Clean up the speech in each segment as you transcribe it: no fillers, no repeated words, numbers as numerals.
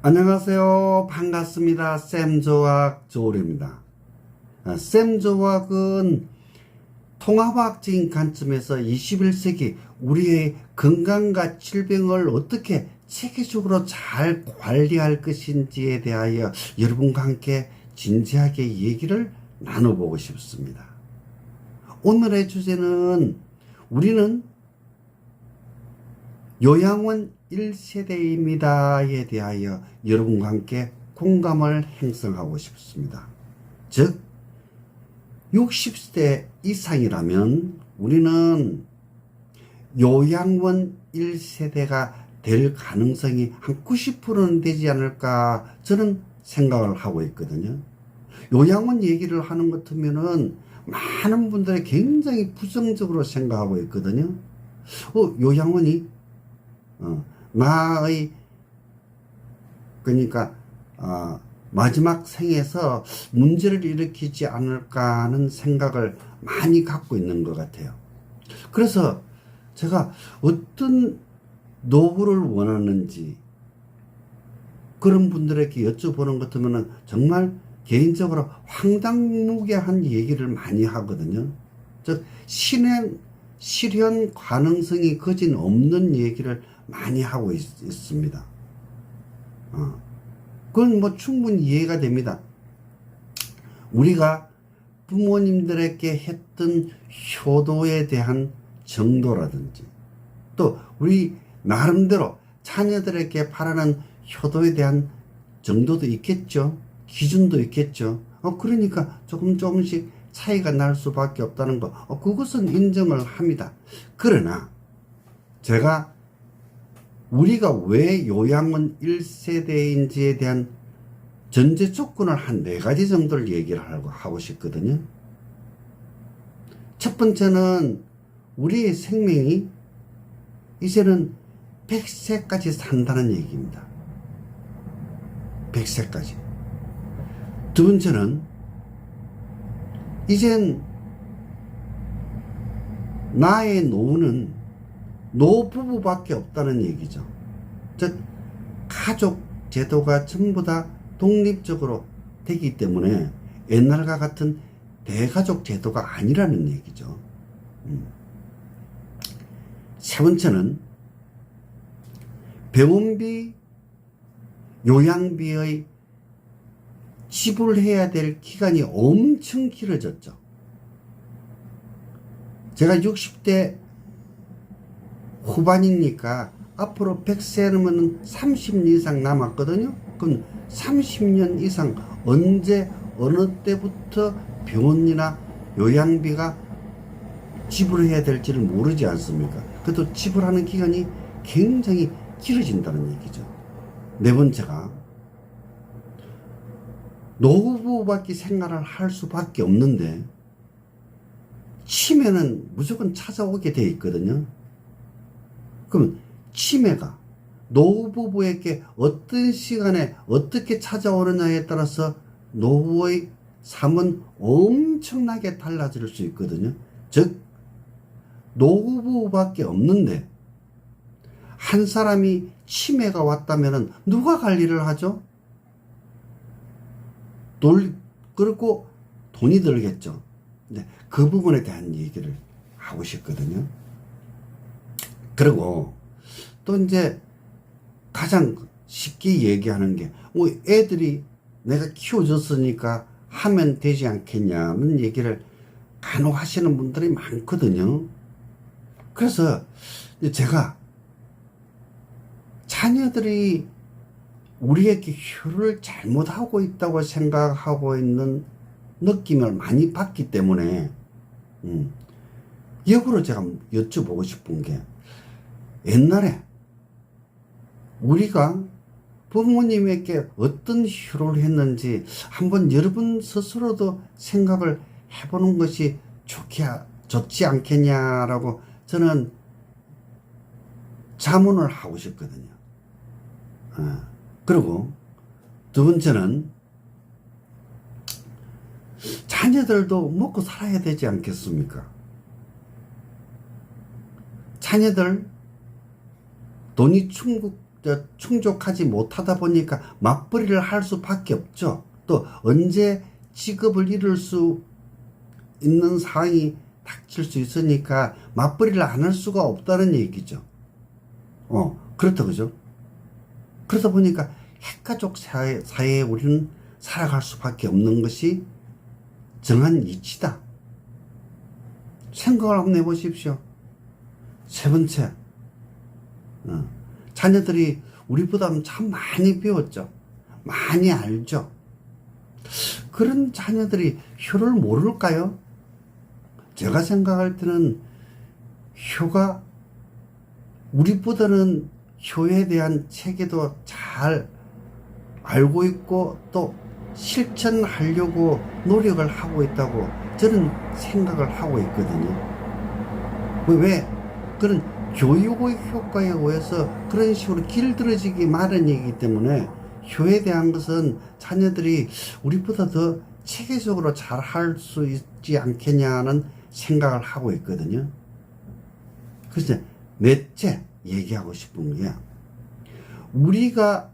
안녕하세요. 반갑습니다. 쌤조학 조울입니다. 쌤조학은 통합학적인 관점에서 21세기 우리의 건강과 질병을 어떻게 체계적으로 잘 관리할 것인지에 대하여 여러분과 함께 진지하게 얘기를 나눠보고 싶습니다. 오늘의 주제는 우리는 요양원 1세대입니다에 대하여 여러분과 함께 공감을 형성하고 싶습니다. 즉 60세 이상이라면 우리는 요양원 1세대가 될 가능성이 한 90%는 되지 않을까 저는 생각을 하고 있거든요. 요양원 얘기를 하는 것 같으면은 많은 분들이 굉장히 부정적으로 생각하고 있거든요. 요양원이 나의 그러니까 마지막 생에서 문제를 일으키지 않을까 하는 생각을 많이 갖고 있는 것 같아요. 그래서 제가 어떤 노후를 원하는지 그런 분들에게 여쭤보는 것 같으면 정말 개인적으로 황당무계한 얘기를 많이 하거든요. 즉 실현 가능성이 거진 없는 얘기를 많이 하고 있습니다. 그건 뭐 충분히 이해가 됩니다. 우리가 부모님들에게 했던 효도에 대한 정도라든지 또 우리 나름대로 자녀들에게 바라는 효도에 대한 정도도 있겠죠. 기준도 있겠죠. 그러니까 조금씩 차이가 날 수밖에 없다는 거, 그것은 인정을 합니다. 그러나 제가 우리가 왜 요양원 1세대인지에 대한 전제 조건을 한 4가지 정도를 얘기를 하고 싶거든요. 첫 번째는 우리의 생명이 이제는 100세까지 산다는 얘기입니다. 100세까지. 두 번째는 이젠 나의 노후는 노부부밖에 없다는 얘기죠. 즉 가족 제도가 전부 다 독립적으로 되기 때문에 옛날과 같은 대가족 제도가 아니라는 얘기죠. 세 번째는 병원비, 요양비의 지불해야 될 기간이 엄청 길어졌죠. 제가 60대 후반이니까 앞으로 100세면 30년 이상 남았거든요. 그럼 30년 이상 언제 어느 때부터 병원이나 요양비가 지불해야 될지를 모르지 않습니까? 그래도 지불하는 기간이 굉장히 길어진다는 얘기죠. 네 번째가 노후부밖에 생활을 할 수밖에 없는데 치매는 무조건 찾아오게 돼 있거든요. 그럼 치매가 노후부부에게 어떤 시간에 어떻게 찾아오느냐에 따라서 노후의 삶은 엄청나게 달라질 수 있거든요. 즉 노후부밖에 없는데 한 사람이 치매가 왔다면 누가 관리를 하죠? 그리고 돈이 들겠죠. 네, 그 부분에 대한 얘기를 하고 싶거든요. 그리고 또 이제 가장 쉽게 얘기하는 게 애들이 내가 키워줬으니까 하면 되지 않겠냐는 얘기를 간혹 하시는 분들이 많거든요. 그래서 제가 자녀들이 우리에게 효를 잘못하고 있다고 생각하고 있는 느낌을 많이 받기 때문에 역으로 제가 여쭤보고 싶은 게 옛날에 우리가 부모님에게 어떤 효를 했는지 한번 여러분 스스로도 생각을 해보는 것이 좋지 않겠냐라고 저는 자문을 하고 싶거든요. 그리고 두 번째는 자녀들도 먹고 살아야 되지 않겠습니까? 자녀들 돈이 충족하지 못하다 보니까 맞벌이를 할 수밖에 없죠. 또 언제 직업을 잃을 수 있는 상황이 닥칠 수 있으니까 맞벌이를 안 할 수가 없다는 얘기죠. 그렇다, 그죠? 그러다 보니까 핵가족 사회에 우리는 살아갈 수밖에 없는 것이 정한 이치다. 생각을 한번 해보십시오. 세 번째, 자녀들이 우리보다 참 많이 배웠죠. 많이 알죠. 그런 자녀들이 효를 모를까요? 제가 생각할 때는 효가 우리보다는 효에 대한 체계도 잘 알고 있고 또 실천하려고 노력을 하고 있다고 저는 생각을 하고 있거든요. 왜? 그런 교육의 효과에 의해서 그런 식으로 길들여지기 마련이기 때문에 효에 대한 것은 자녀들이 우리보다 더 체계적으로 잘 할 수 있지 않겠냐는 생각을 하고 있거든요. 그래서 넷째 얘기하고 싶은 게 우리가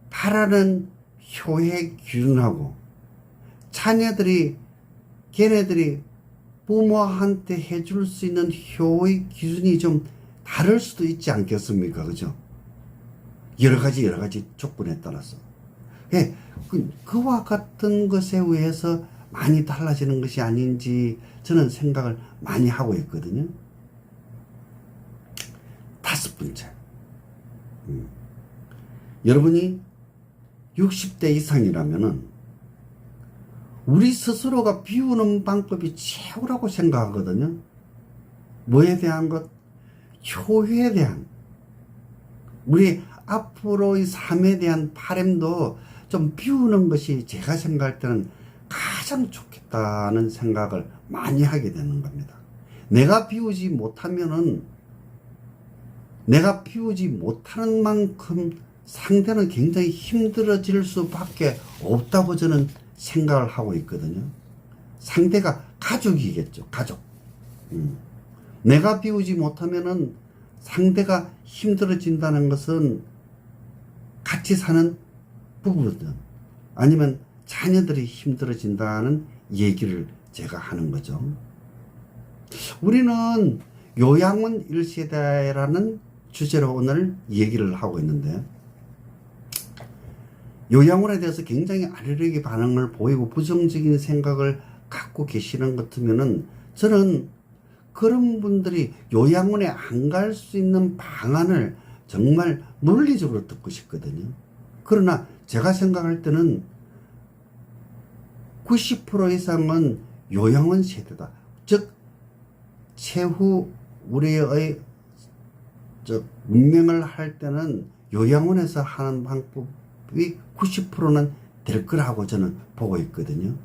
바라는 효의 기준하고 자녀들이 걔네들이 부모한테 해줄 수 있는 효의 기준이 좀 다를 수도 있지 않겠습니까? 그죠? 여러 가지 조건에 따라서. 예, 그와 같은 것에 의해서 많이 달라지는 것이 아닌지 저는 생각을 많이 하고 있거든요. 다섯 번째. 여러분이 60대 이상이라면은 우리 스스로가 비우는 방법이 최고라고 생각하거든요. 뭐에 대한 것? 효에 대한. 우리 앞으로의 삶에 대한 바람도 좀 비우는 것이 제가 생각할 때는 가장 좋겠다는 생각을 많이 하게 되는 겁니다. 내가 비우지 못하면은 내가 비우지 못하는 만큼 상대는 굉장히 힘들어질 수밖에 없다고 저는 생각을 하고 있거든요. 상대가 가족이겠죠. 가족. 내가 비우지 못하면은 상대가 힘들어진다는 것은 같이 사는 부부든 아니면 자녀들이 힘들어진다는 얘기를 제가 하는 거죠. 우리는 요양원 1세대라는 주제로 오늘 얘기를 하고 있는데 요양원에 대해서 굉장히 알레르기 반응을 보이고 부정적인 생각을 갖고 계시는 것 같으면은 저는 그런 분들이 요양원에 안 갈 수 있는 방안을 정말 논리적으로 듣고 싶거든요. 그러나 제가 생각할 때는 90% 이상은 요양원 세대다. 즉 최후 우리의 운명을 할 때는 요양원에서 하는 방법이 90%는 될 거라고 저는 보고 있거든요.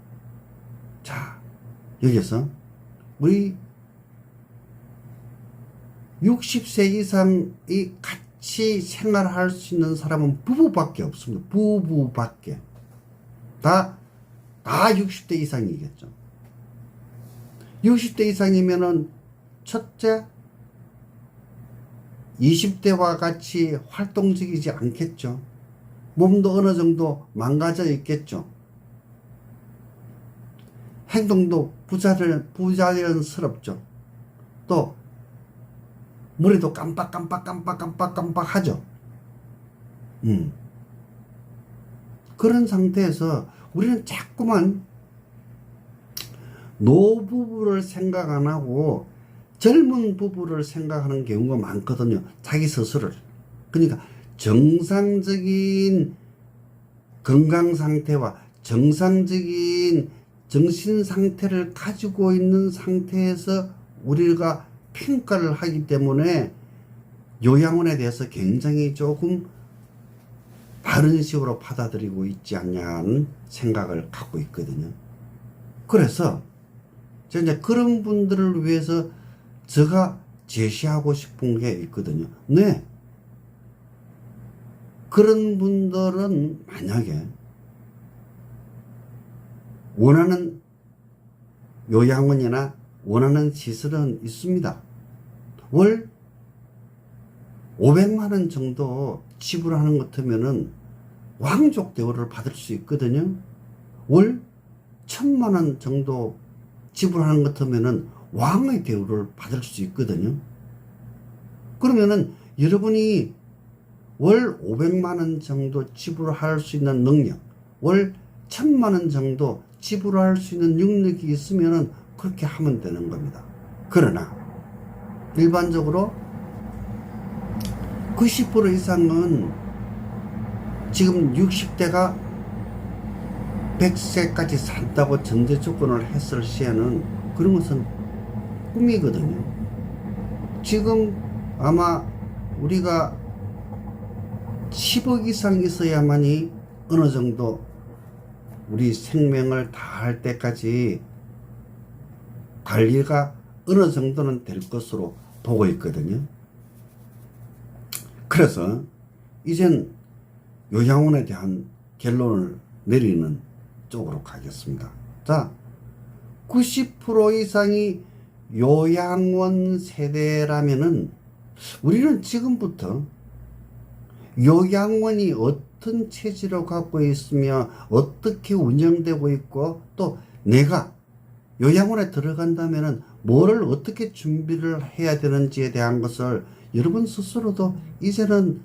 자, 여기서 우리 60세 이상이 같이 생활할 수 있는 사람은 부부밖에 없습니다. 부부밖에. 다 60대 이상이겠죠. 60대 이상이면은 첫째, 20대와 같이 활동적이지 않겠죠. 몸도 어느 정도 망가져 있겠죠. 행동도 부자연스럽죠. 또 머리도 깜빡 하죠. 그런 상태에서 우리는 자꾸만 노부부를 생각 안 하고 젊은 부부를 생각하는 경우가 많거든요. 자기 스스로를. 그러니까 정상적인 건강 상태와 정상적인 정신 상태를 가지고 있는 상태에서 우리가 평가를 하기 때문에 요양원에 대해서 굉장히 조금 다른 식으로 받아들이고 있지 않냐는 생각을 갖고 있거든요. 그래서 제가 이제 그런 분들을 위해서 제가 제시하고 싶은 게 있거든요. 네. 그런 분들은 만약에 원하는 요양원이나 원하는 시설은 있습니다. 월 500만 원 정도 지불하는 것 같으면은 왕족 대우를 받을 수 있거든요. 월 1000만 원 정도 지불하는 것 같으면은 왕의 대우를 받을 수 있거든요. 그러면은 여러분이 월 500만 원 정도 지불할 수 있는 능력, 월 1000만 원 정도 지불할 수 있는 능력이 있으면은 그렇게 하면 되는 겁니다. 그러나 일반적으로 90% 이상은 지금 60대가 100세까지 산다고 전제 조건을 했을 시에는 그런 것은 꿈이거든요. 지금 아마 우리가 10억 이상 있어야만이 어느 정도 우리 생명을 다할 때까지 관리가 어느 정도는 될 것으로 보고 있거든요. 그래서 이젠 요양원에 대한 결론을 내리는 쪽으로 가겠습니다. 자, 90% 이상이 요양원 세대라면은 우리는 지금부터 요양원이 어떤 체질을 갖고 있으며 어떻게 운영되고 있고 또 내가 요양원에 들어간다면은 뭐를 어떻게 준비를 해야 되는지에 대한 것을 여러분 스스로도 이제는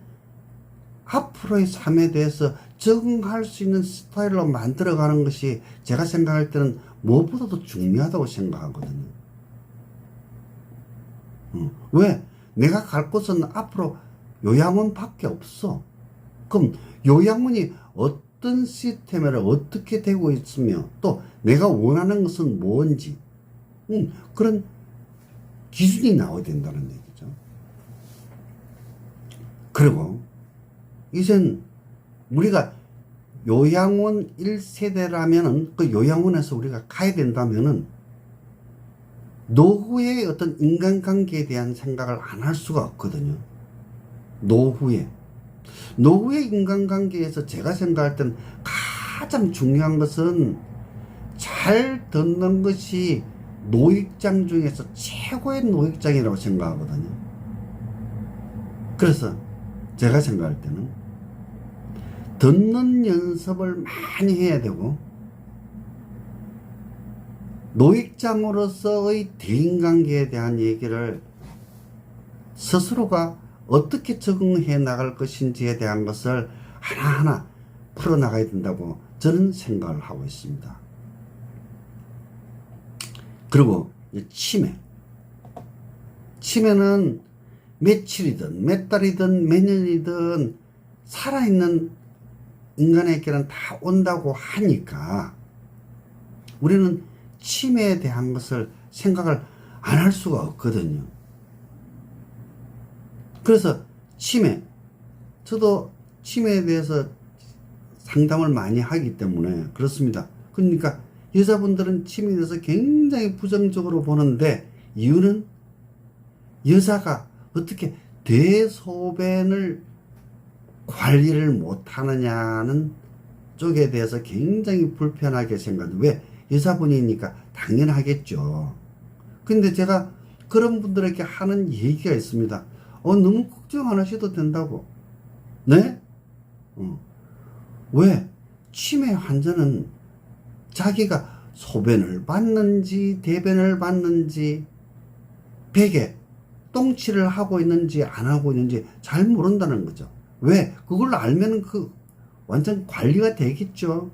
앞으로의 삶에 대해서 적응할 수 있는 스타일로 만들어가는 것이 제가 생각할 때는 무엇보다도 중요하다고 생각하거든요. 왜? 내가 갈 곳은 앞으로 요양원밖에 없어. 그럼 요양원이 어떤 시스템으로 어떻게 되고 있으며 또 내가 원하는 것은 뭔지 그런 기준이 나와야 된다는 얘기죠. 그리고 이젠 우리가 요양원 1세대라면은 그 요양원에서 우리가 가야 된다면은 노후의 어떤 인간관계에 대한 생각을 안 할 수가 없거든요. 노후의 인간관계에서 제가 생각할 때는 가장 중요한 것은 잘 듣는 것이 노익장 중에서 최고의 노익장이라고 생각하거든요. 그래서 제가 생각할 때는 듣는 연습을 많이 해야 되고 노익장으로서의 대인관계에 대한 얘기를 스스로가 어떻게 적응해 나갈 것인지에 대한 것을 하나하나 풀어나가야 된다고 저는 생각을 하고 있습니다. 그리고 치매는 며칠이든 몇 달이든 몇 년이든 살아있는 인간에게는 다 온다고 하니까 우리는 치매에 대한 것을 생각을 안 할 수가 없거든요. 그래서 저도 치매에 대해서 상담을 많이 하기 때문에 그렇습니다. 그러니까 여자분들은 치매에 대해서 굉장히 부정적으로 보는데 이유는 여자가 어떻게 대소변을 관리를 못하느냐는 쪽에 대해서 굉장히 불편하게 생각해요. 왜? 여자분이니까 당연하겠죠. 근데 제가 그런 분들에게 하는 얘기가 있습니다. 너무 걱정 안 하셔도 된다고. 네? 왜? 치매 환자는 자기가 소변을 받는지 대변을 받는지 베개 똥칠을 하고 있는지 안 하고 있는지 잘 모른다는 거죠. 왜? 그걸 알면 완전 관리가 되겠죠.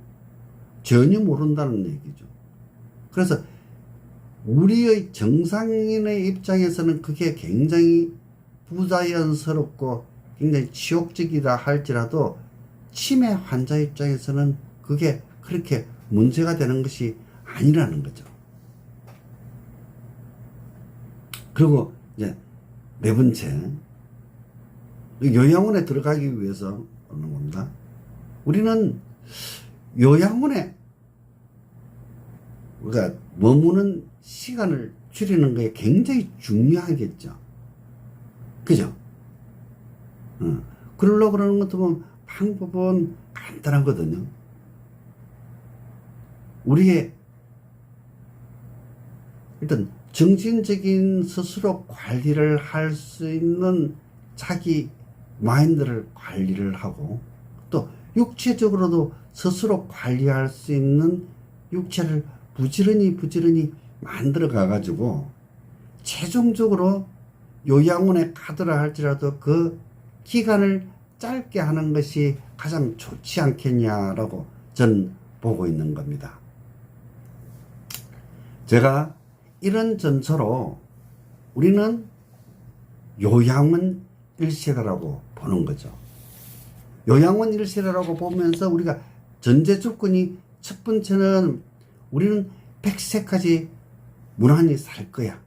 전혀 모른다는 얘기죠. 그래서 우리의 정상인의 입장에서는 그게 굉장히 부자연스럽고 굉장히 치욕적이라 할지라도 치매 환자 입장에서는 그게 그렇게 문제가 되는 것이 아니라는 거죠. 그리고 이제 네 번째, 요양원에 들어가기 위해서 하는 겁니다. 우리는 요양원에 우리가 머무는 시간을 줄이는 게 굉장히 중요하겠죠. 그죠? 그러려고 그러는 것도 보면 방법은 간단하거든요. 우리의 일단 정신적인 스스로 관리를 할 수 있는 자기 마인드를 관리를 하고 또 육체적으로도 스스로 관리할 수 있는 육체를 부지런히 만들어 가가지고 최종적으로 요양원에 가더라 할지라도 그 기간을 짧게 하는 것이 가장 좋지 않겠냐라고 저는 보고 있는 겁니다. 제가 이런 전처로 우리는 요양원 1세대라고 보는 거죠. 요양원 1세대라고 보면서 우리가 전제 조건이 첫 번째는 우리는 100세까지 무난히 살 거야.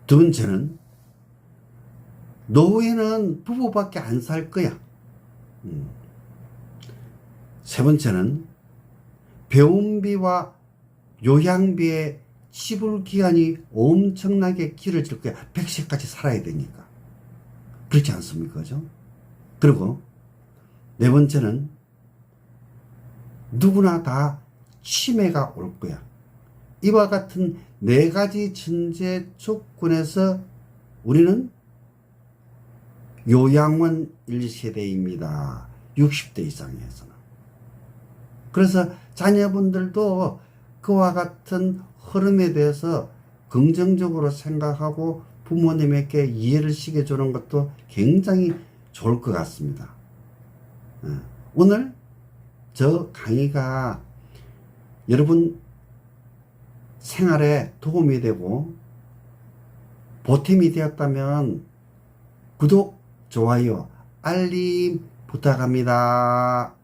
두 번째는 노후에는 부부밖에 안 살 거야. 세 번째는 병원비와 요양비의 지불 기간이 엄청나게 길어질 거야. 100세까지 살아야 되니까. 그렇지 않습니까? 그죠? 그리고 네 번째는 누구나 다 치매가 올 거야. 이와 같은 네 가지 전제 조건에서 우리는 요양원 1세대입니다. 60대 이상에서는. 그래서 자녀분들도 그와 같은 흐름에 대해서 긍정적으로 생각하고 부모님에게 이해를 시켜주는 것도 굉장히 좋을 것 같습니다. 오늘 저 강의가 여러분 생활에 도움이 되고 보탬이 되었다면 구독, 좋아요, 알림 부탁합니다.